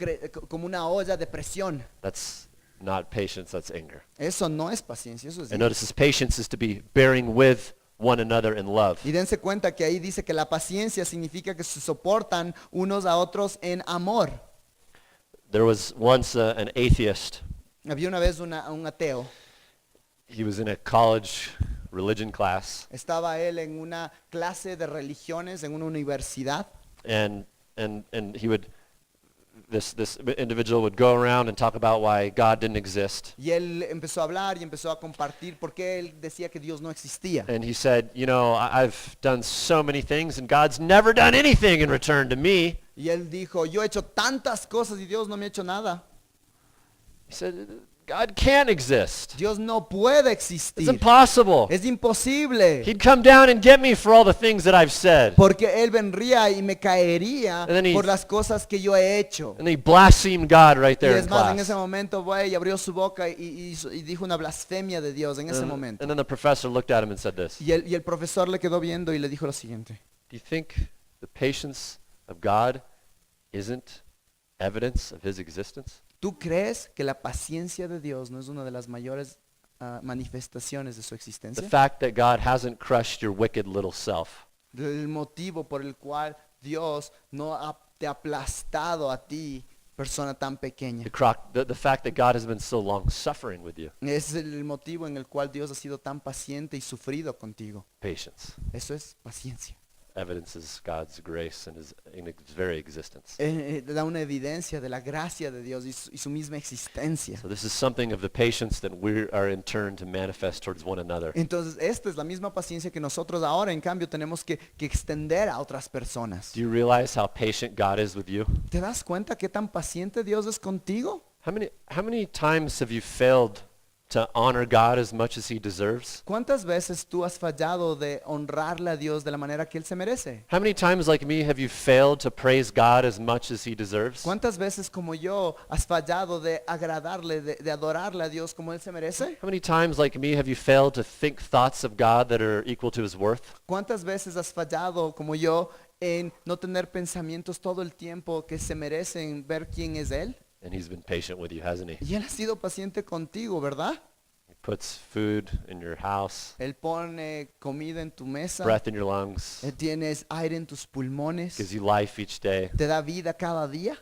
una olla de presión. That's not patience, that's anger. Eso no es paciencia, eso es And ira. notice this patience is to be bearing with one another in love. Y dense cuenta que ahí dice que la paciencia significa que se soportan unos a otros en amor. There was once an atheist. Había una vez un ateo. He was in a college religion class, Estaba él en una clase de religiones en una universidad. and he would this individual would go around and talk about why God didn't exist. Y él empezó a hablar y empezó a compartir por qué él decía que Dios no existía. And he said, you know, I've done so many things and God's never done anything in return to me. Y él dijo, yo he hecho tantas cosas y Dios no me ha hecho nada. He said, God can't exist. Dios no puede It's existir. impossible. Es imposible. He'd come down and get me for all the things that I've said. Porque él vendría y me caería And then he- por las cosas que yo he hecho. And he blasphemed God right Y there in es más, en class. ese momento fue y abrió su boca y dijo una blasfemia de Dios en ese And momento. then the professor looked at him and said this. Y el profesor le quedó viendo y le dijo lo siguiente. Do you think the patience of God isn't evidence of his existence? ¿Tú crees que la paciencia de Dios no es una de las mayores manifestaciones de su The existencia? fact that God hasn't crushed your wicked little self. El motivo por el cual Dios no te ha aplastado a ti, persona tan pequeña. The fact that God has been so long suffering with you. Es el motivo en el cual Dios ha sido tan paciente y sufrido contigo. Patience. Eso es paciencia. evidences God's grace and in its very existence. Da una evidencia de la gracia de Dios y su misma existencia. So this is something of the patience that we are in turn to manifest towards one another. Entonces, esta es la misma paciencia que nosotros ahora, en cambio, tenemos que extender a otras personas. Do you realize how patient God is with you? ¿Te das cuenta qué tan paciente Dios es contigo? How many times have you failed to honor God as much as he deserves? ¿Cuántas veces tú has fallado de honrarle a Dios de la manera que Él se merece? How many times, like me, have you failed to praise God as much as he deserves? ¿Cuántas veces como yo has fallado de agradarle, de adorarle a Dios como Él se merece? How many times, like me, have you failed to think thoughts of God that are equal to his worth? ¿Cuántas veces has fallado como yo en no tener pensamientos todo el tiempo que se merecen ver quién es Él? And he's been patient with you, hasn't he? Y Él ha sido paciente contigo, ¿verdad? He puts food in your house, Él pone comida en tu mesa, breath in your lungs, tienes aire en tus pulmones, gives you life each day. te da vida cada día.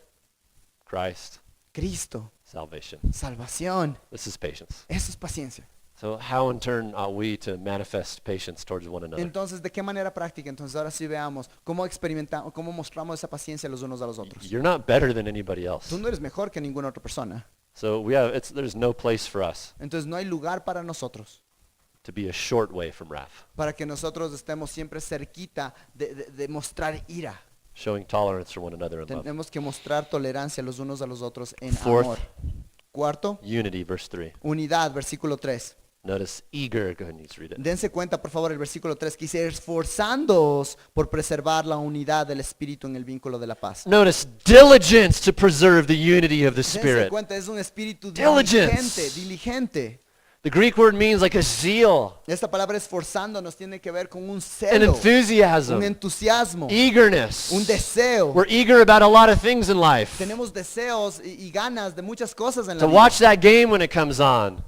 Christ, Cristo, salvation. salvación, This is patience. eso es paciencia. So how in turn ought we to manifest patience towards one another? Entonces, ¿de qué manera práctica? Entonces, ahora sí veamos cómo experimentamos, cómo mostramos esa paciencia los unos a los otros. You're not better than anybody else. Tú no eres mejor que ninguna otra persona. So there's no place for us Entonces, no hay lugar para nosotros, to be a short way from wrath, para que nosotros estemos siempre cerquita de mostrar ira. showing tolerance for one another in love. Tenemos que mostrar tolerancia los unos a los otros en Fourth. amor. Cuarto, Unity, verse 3. unidad, versículo 3. Notice eager, go ahead and read it. Dense cuenta, por favor, el versículo 3 que dice, esforzándoos por preservar la unidad del Espíritu en el vínculo de la paz. Notice diligence to preserve the unity of the Dense Spirit. cuenta, es un espíritu Diligence. diligente. The Greek word means like a zeal, Esta palabra esforzándonos tiene que ver con un an celo, un enthusiasm, entusiasmo, eagerness. un deseo. We're eager about a lot of things in life. Tenemos deseos y ganas de muchas cosas en la To vida. watch that game when it comes on.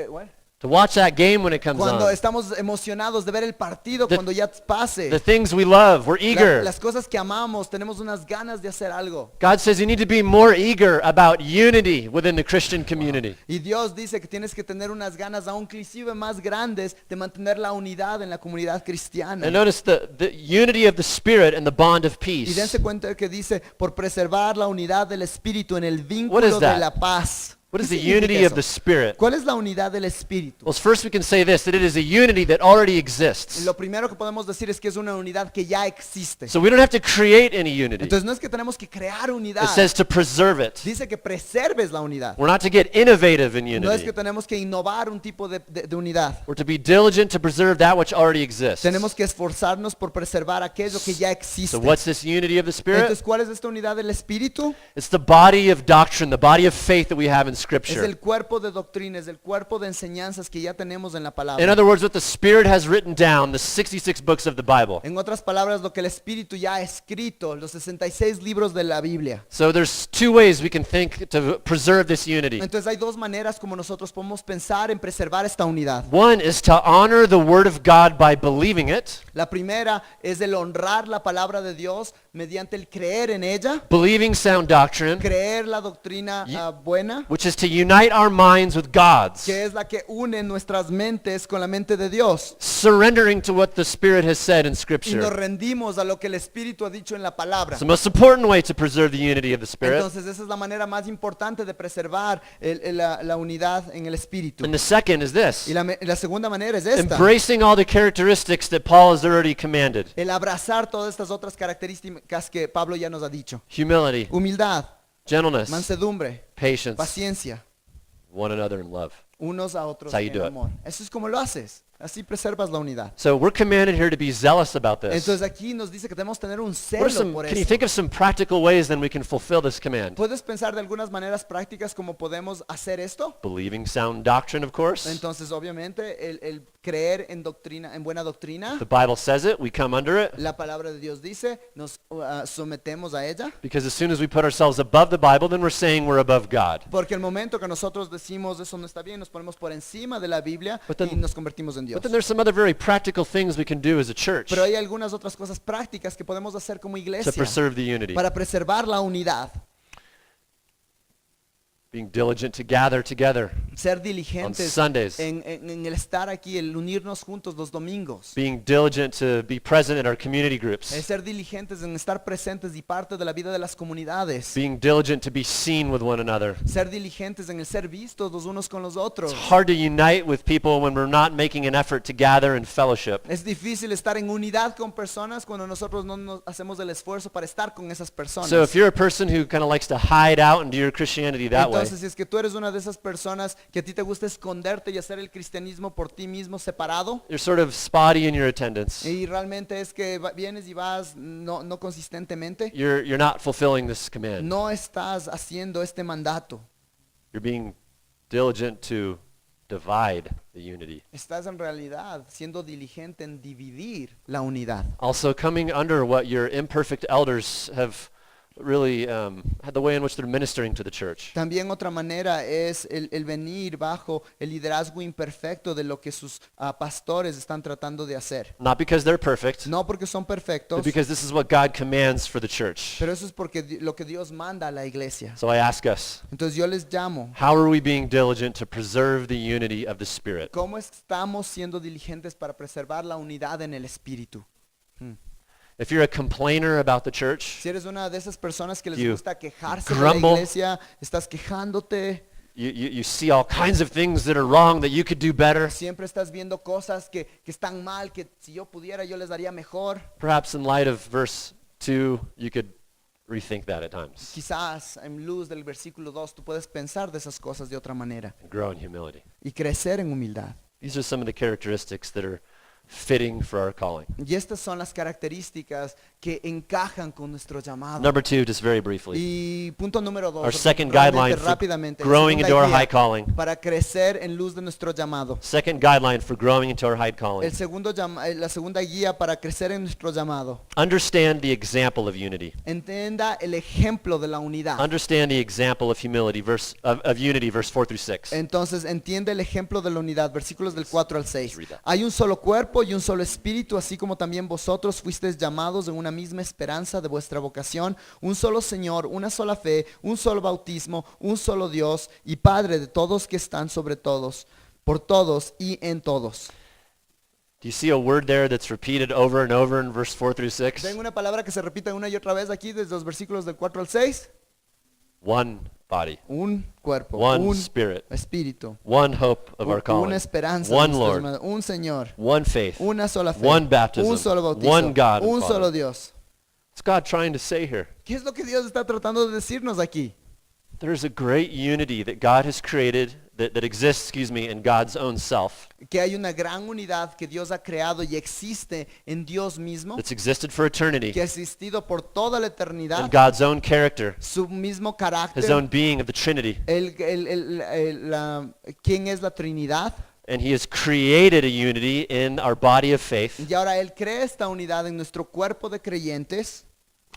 What? To watch that game when it comes Cuando on. estamos emocionados de ver el partido, The- cuando ya pase. The things we love, we're eager. Las cosas que amamos, tenemos unas ganas de hacer algo. God says you need to be more eager about unity within the Christian community. Y Dios dice que tienes que tener unas ganas aún inclusive más grandes de mantener la unidad en la comunidad cristiana. And notice the unity of the Spirit and the bond of Y peace. dense cuenta que dice, por preservar la unidad del Espíritu en el What is vínculo de that? la paz. What ¿Qué is the significa unity of eso? the Spirit? ¿Cuál es la unidad del Espíritu? Well, first we can say this, that it is a unity that already exists. Lo primero que podemos decir es que es una unidad que ya existe. So we don't have to create any unity. Entonces no es que tenemos que crear unidad. It says to preserve it. Dice que preserves la unidad. We're not to get innovative in No es unity. que tenemos que innovar un tipo de unidad. We're to be diligent to preserve that which already exists. Tenemos que esforzarnos por preservar aquello que ya existe. So what's this unity of the Spirit? Entonces, ¿cuál es esta unidad del Espíritu? It's the body of doctrine, the body of faith that we have in Es Scripture. el cuerpo de doctrinas, el cuerpo de enseñanzas que ya tenemos en la In palabra. other words, what the Spirit has written down, the 66 books of the Bible. En otras palabras, lo que el Espíritu ya ha escrito, los 66 libros de la Biblia. So there's two ways we can think to preserve this unity. Entonces hay dos maneras como nosotros podemos pensar en preservar esta unidad. One is to honor the Word of God by believing it, La primera es el honrar la palabra de Dios mediante el creer en ella, believing sound doctrine, creer la doctrina buena, which is to unite our minds with God's, que es la que une nuestras mentes con la mente de Dios. surrendering to what the Spirit has said in Y nos Scripture. rendimos a lo que el Espíritu ha dicho en la palabra. It's the most important way to preserve the unity of the Spirit. Entonces esa es la manera más importante de preservar la unidad en el Espíritu. And the second is this, Y la segunda manera es esta. embracing all the characteristics that Paul has already commanded. El abrazar todas estas otras características que Pablo ya nos ha dicho. Humility, Humildad, gentleness, mansedumbre, patience, paciencia, one another in love. unos a otros That's how you en do it. amor. Eso es como lo haces. Así preservas la unidad. So we're commanded here to be zealous about this. Entonces aquí nos dice que tenemos que tener un What are celo por can you eso. think of some practical ways then we can fulfill this command? ¿Puedes pensar de algunas maneras prácticas cómo podemos hacer esto? Believing sound doctrine, of course. Entonces, obviamente, el creer en doctrina, en buena doctrina, The Bible says it, we come under it. la palabra de Dios dice, nos sometemos a ella. Because as soon as we put ourselves above the Bible, then we're saying we're above God. Porque el momento que nosotros decimos eso no está bien, nos ponemos por encima de la Biblia But then- y nos convertimos en Dios. But then there's some other very practical things we can do as a church Pero hay algunas otras cosas prácticas que podemos hacer como to iglesia preserve the unity. para preservar la unidad. being diligent to gather together, ser diligentes Sundays. en el estar aquí, el unirnos juntos los domingos. being diligent to be present in our community groups, Ser diligentes en estar presentes y parte de la vida de las comunidades. being diligent to be seen with one another. Ser diligentes en el ser vistos los unos con los otros. It's hard to unite with people when we're not making an effort to gather in fellowship. Es difícil estar en unidad con personas cuando nosotros no nos hacemos el esfuerzo para estar con esas personas. So if you're a person who kind of likes to hide out and do your Christianity that way, Entonces, si es que tú eres una de esas personas que a ti te gusta esconderte y hacer el cristianismo por ti mismo separado, you're sort of spotty in your attendance. y realmente es que vienes y vas no consistentemente, You're not fulfilling this command. no estás haciendo este mandato. You're being diligent to divide the unity. Estás en realidad siendo diligente en dividir la unidad. Also coming under what your imperfect elders have really had the way in which they're ministering to the church. También otra manera es el venir bajo el liderazgo imperfecto de lo que sus pastores están tratando de hacer. Not because they're perfect, No porque son perfectos, but because this is what God commands for the church. pero eso es porque lo que Dios manda a la iglesia. So I ask us, Entonces yo les llamo, how are we being diligent to preserve the unity of the Spirit? ¿cómo estamos siendo diligentes para preservar la unidad en el espíritu? If you're a complainer about the church, Si eres una de esas personas que les You gusta quejarse de la grumble. iglesia, estás quejándote, you see all kinds of things that are wrong that you could do better. siempre estás viendo cosas que están mal, que si yo pudiera yo les daría mejor. Perhaps in light of verse 2, you could rethink that at times Quizás en luz del versículo 2 tú puedes pensar de esas cosas de otra manera and grow in humility. y crecer en humildad. These are some of the characteristics that are fitting for our calling. Y estas son las características que encajan con nuestro llamado. Number 2, just very briefly, Y punto número 2, our second guideline for rápidamente, la growing segunda into our guía high calling. para crecer en luz de nuestro llamado. Second guideline for growing into our high calling. La segunda guía para crecer en nuestro llamado. Understand the example of unity. Entienda el ejemplo de la unidad. Understand the example of humility, of unity, verse 4 through 6. Entonces entiende el ejemplo de la unidad, versículos del 4 al 6. read that. Hay un solo cuerpo y un solo espíritu, así como también vosotros fuisteis llamados en una misma esperanza de vuestra vocación, un solo Señor, una sola fe, un solo bautismo, un solo Dios y Padre de todos que están sobre todos, por todos y en todos. Do you see a word there that's repeated over and over in verse 4 through 6? ¿Ven una palabra que se repite una y otra vez aquí desde los versículos del 4 al 6? One body, Un cuerpo, one un spirit, espíritu, one hope of our calling, una esperanza, one de nuestro Lord, llamado, un Señor, one faith. una sola fe, One baptism, un solo bautismo, one God and un Father. solo Dios. What's God trying to say here? ¿Qué es lo que Dios está tratando de decirnos aquí? There's a great unity that God has created, that exists, in God's own self. Que hay una gran unidad que Dios ha creado y existe en Dios mismo, That's existed for eternity. que ha existido por toda la eternidad, In God's own character, su mismo His carácter, own being of the Trinity. quién es la Trinidad. And He has created a unity in our body of faith, Y ahora Él crea esta unidad en nuestro cuerpo de creyentes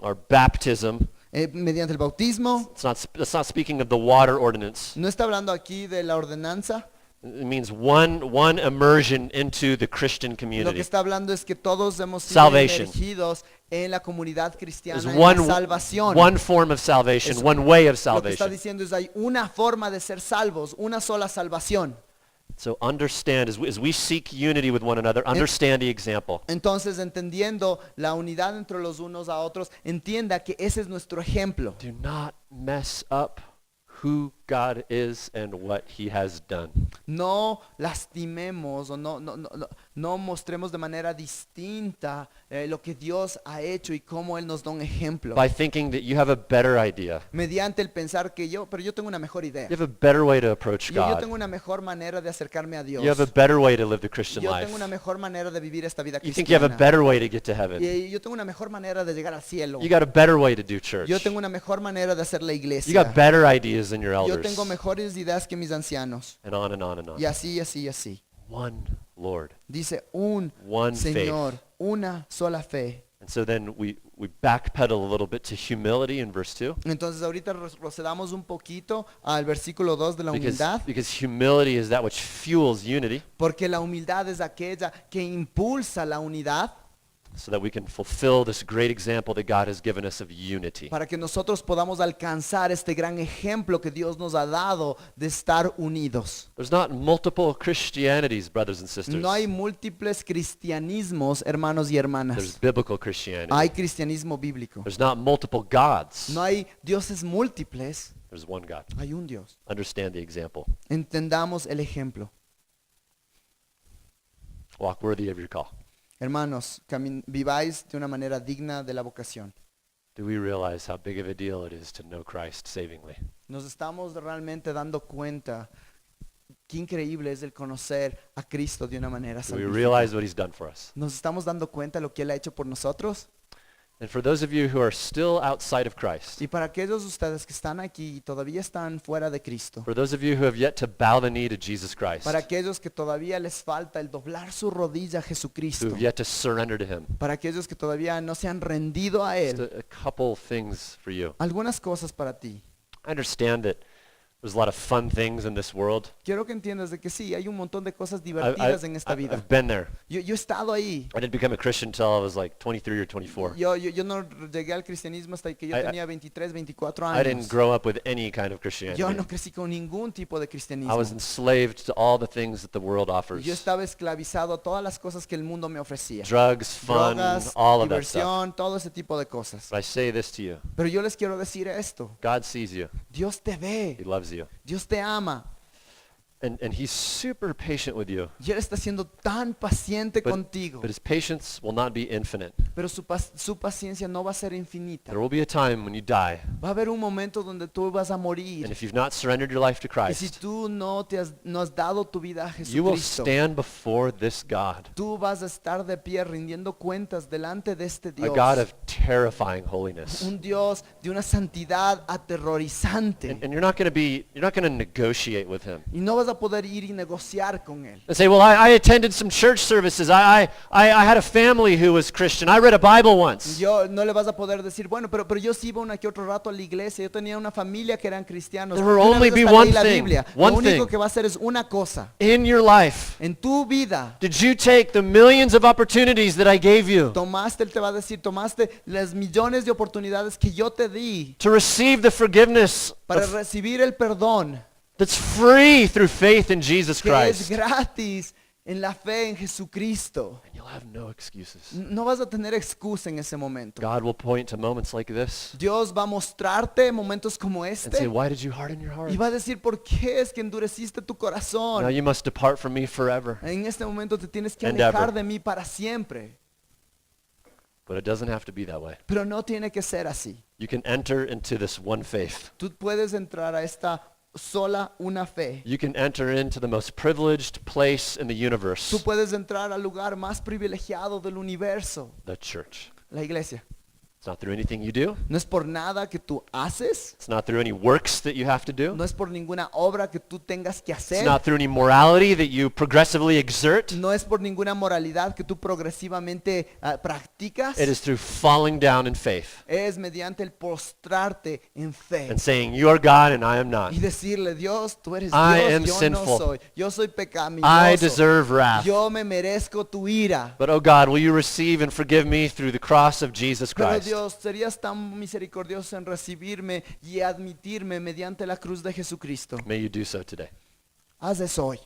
our baptism. mediante el bautismo. It's not speaking of the water ordinance. No está hablando aquí de la ordenanza. It means one immersion into the Christian Lo que community. está hablando es que todos hemos sido Salvation. emergidos en la comunidad cristiana, There's en la salvación. one form of salvation, Es- one way of Lo que está salvation. diciendo es hay una forma de ser salvos, una sola salvación. So understand, as we seek unity with one another, understand the example. Entonces, entendiendo la unidad entre los unos a otros, entienda que ese es nuestro ejemplo. Do not mess up who God is and what He has done. No lastimemos o no mostremos de manera distinta lo que Dios ha hecho y cómo Él nos da un ejemplo. By thinking that you have a better idea. Mediante el pensar que pero yo tengo una mejor idea. You have a better way to approach Yo God. tengo una mejor manera de acercarme a Dios. You have a better way to live the Christian Yo life. tengo una mejor manera de vivir esta vida You think you have a cristiana. better way to get to heaven. Y yo tengo una mejor manera de llegar al cielo. You got a better way to do church. Yo tengo una mejor manera de hacer la You iglesia. got better ideas than your Yo elders. tengo mejores ideas que mis ancianos. And on and on and on. Y así, así, así. One Lord. Dice un One Señor, faith. una sola fe. And so then we backpedal a little bit to humility in verse 2. Entonces ahorita procedamos un poquito al versículo 2 de la humildad, Because humility is that which fuels unity. porque la humildad es aquella que impulsa la unidad. so that we can fulfill this great example that God has given us of unity. para que nosotros podamos alcanzar este gran ejemplo que Dios nos ha dado de estar unidos. There's not multiple Christianities, brothers and sisters. No hay múltiples cristianismos, hermanos y There's hermanas. biblical Christianity. Hay cristianismo bíblico. There's not multiple gods. No hay dioses múltiples, There's one God. hay un Dios. Understand the example. Entendamos el ejemplo. Walk worthy of your call. Hermanos, viváis de una manera digna de la vocación. Do we realize how big of a deal it is to know Christ savingly? Nos estamos realmente dando cuenta qué increíble es el conocer a Cristo de una manera Do we salvífica. realize what he's done for us? Nos estamos dando cuenta de lo que Él ha hecho por nosotros. And for those of you who are still outside of Christ, Y para aquellos de ustedes que están aquí y todavía están fuera de Cristo, for those of you who have yet to bow the knee to Jesus Christ, para aquellos que todavía les falta el doblar su rodilla a who Jesucristo, have yet to surrender to him, para aquellos que todavía no se han rendido a just Él, a couple things for you. algunas cosas para ti. I understand that there's a lot of fun things in this world. Quiero que entiendas de que sí, hay un montón de cosas I- divertidas en esta vida. I've been there. Yo he estado ahí. I didn't become a Christian until I was like 23 or 24. Yo no llegué al cristianismo hasta que yo I- tenía 23, 24 I didn't años. grow up with any kind of Yo Christianity. no crecí con ningún tipo de I cristianismo. was enslaved to all the things that the world offers. Yo estaba esclavizado a todas las cosas que el mundo me ofrecía. Drugs, fun, Drogas, all of that stuff. diversión, todo ese tipo de cosas. But I say this to you. Pero yo les quiero decir esto. God sees you. Dios te He ve. loves you. Dios te ama. And he's super patient with you. Y Él está siendo tan paciente But, contigo. but his patience will not be infinite. Pero su paciencia no va a ser infinita. There will be a time when you die. Va a haber un momento donde tú vas a morir. And if you've not surrendered your life to Y si Christ, tú no has dado tu vida a you will Jesucristo, stand before this God, tú vas a estar de pie rindiendo cuentas delante de este a Dios. God of terrifying holiness. Un Dios de una santidad aterrorizante. And you're not going to negotiate with him. Y no vas a poder ir y negociar con Él. And say, well, I attended some church services. I had a family who was Christian. I read a Bible once. Yo no le vas a poder decir, bueno, pero yo sí iba una que otro rato a la iglesia. Yo tenía una familia que eran cristianos. There will Yo una only vez be hasta one leí la thing, Biblia. one Lo único thing. que va a hacer es una cosa. In your life, En tu vida, did you take the millions of opportunities that I gave you Él te va a decir, tomaste las millones de oportunidades que yo te di to receive the forgiveness para of- recibir el perdón that's free through faith in Jesus que es Christ? gratis en la fe en Jesucristo? And you'll have no excuses. No vas a tener excusa en ese momento. God will point to moments like this Dios va a mostrarte momentos como and say, este why did you harden your heart? y va a decir, ¿por qué es que endureciste tu Now corazón? you must depart from me forever. En este momento te tienes que And alejar ever. de mí para siempre. But it doesn't have to be that way. Pero no tiene que ser así. You can enter into this one faith. Tú puedes entrar a esta sola una fe. You can enter into the most privileged place in the universe, Tú puedes entrar al lugar más privilegiado del universo, the church. la iglesia. It's not through anything you do. No es por nada que tú haces, It's not through any works that you have to do. no es por ninguna obra que tú tengas que It's hacer, not through any morality that you progressively exert. no es por ninguna moralidad que tú progresivamente practicas, It is through falling down in faith es mediante el postrarte en fe and saying, you are God and I am not. y decirle, Dios, tú eres I Dios, am yo sinful. no soy, yo soy I pecaminoso, deserve wrath. yo me merezco tu ira. But oh God, will you receive and forgive me through the cross of Jesus Pero Christ? Dios, serías tan misericordioso en recibirme y admitirme mediante la cruz de Jesucristo. May you do so today. Haz eso hoy.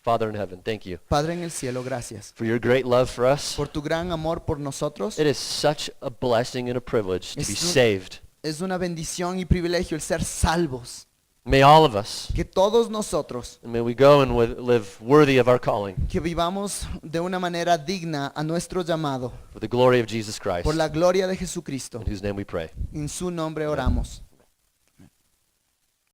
Father in heaven, thank you Padre en el cielo, gracias for your great love for us. por tu gran amor por nosotros. It is such a blessing and a privilege to be Es un- saved. Es una bendición y privilegio el ser salvos. May all of us, Que todos nosotros, and may we go and live worthy of our calling que vivamos de una manera digna a nuestro llamado, for the glory of Jesus Christ, por la gloria de Jesucristo. in whose name we pray. En su nombre oramos.